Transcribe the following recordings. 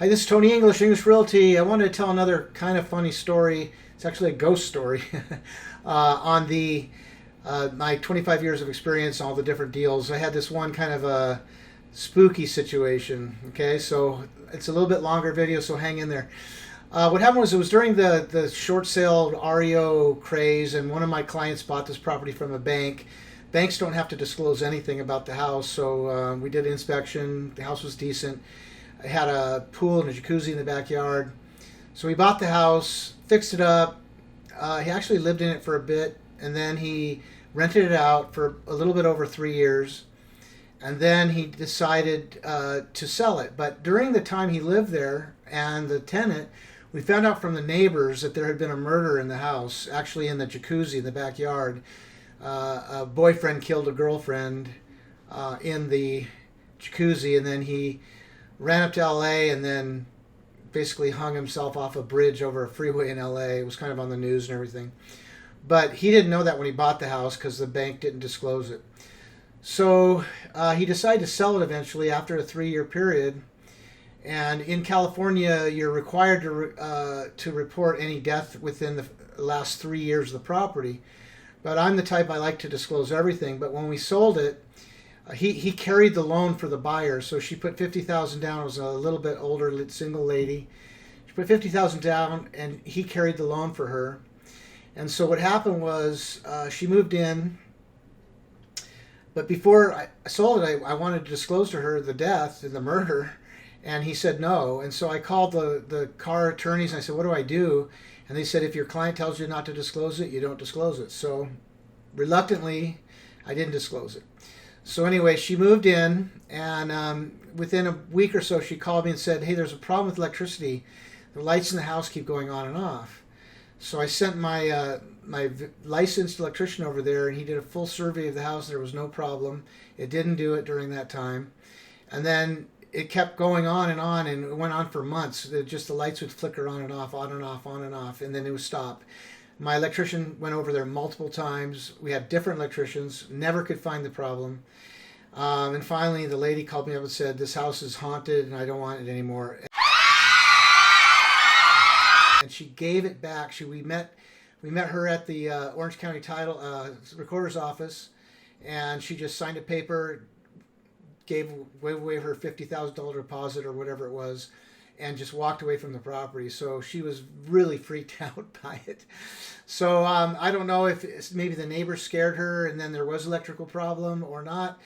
Hi, this is Tony English, English Realty. I wanted to tell another kind of funny story. It's actually a ghost story on the my 25 years of experience, all the different deals. I had this one kind of a spooky situation. Okay, so it's a little bit longer video, so hang in there. What happened was it was during the short sale REO craze, and one of my clients bought this property from a bank. Banks don't have to disclose anything about the house, so we did an inspection. The house was decent. It had a pool and a jacuzzi in the backyard. So we bought the house, fixed it up. He actually lived in it for a bit, and then he rented it out for a little bit over 3 years. And then he decided to sell it. But during the time he lived there and the tenant, we found out from the neighbors that there had been a murder in the house, actually in the jacuzzi in the backyard. A boyfriend killed a girlfriend in the jacuzzi, and then he ran up to LA and then basically hung himself off a bridge over a freeway in LA. It was kind of on the news and everything. But he didn't know that when he bought the house because the bank didn't disclose it. So he decided to sell it eventually after a 3-year period. And in California, you're required to report any death within the last 3 years of the property. But I'm the type I like to disclose everything. But when we sold it, he carried the loan for the buyer. So she put $50,000 down. It was a little bit older single lady. She put $50,000 down, and he carried the loan for her. And so what happened was she moved in. But before I sold it, I wanted to disclose to her the death and the murder. And he said no. And so I called the car attorneys and I said, what do I do? And they said, if your client tells you not to disclose it, you don't disclose it. So reluctantly, I didn't disclose it. So anyway, she moved in, and within a week or so, she called me and said, hey, there's a problem with electricity. The lights in the house keep going on and off. So I sent my licensed electrician over there, and he did a full survey of the house. There was no problem. It didn't do it during that time. And then it kept going on, and it went on for months. Just the lights would flicker on and off, on and off, on and off, and then it would stop. My electrician went over there multiple times. We had different electricians, never could find the problem. And finally, the lady called me up and said, this house is haunted and I don't want it anymore. And she gave it back. We met her at the Orange County Title Recorder's office, and she just signed a paper, gave away her $50,000 deposit or whatever it was, and just walked away from the property. So she was really freaked out by it. So I don't know if maybe the neighbors scared her and then there was an electrical problem or not.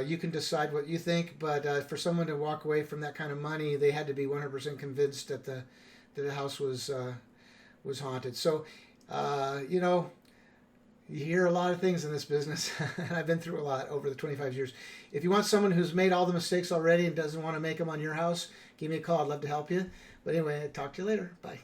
You can decide what you think, but for someone to walk away from that kind of money, they had to be 100% convinced that the house was haunted. So you hear a lot of things in this business. I've been through a lot over the 25 years. If you want someone who's made all the mistakes already and doesn't want to make them on your house, give me a call. I'd love to help you. But anyway, talk to you later. Bye.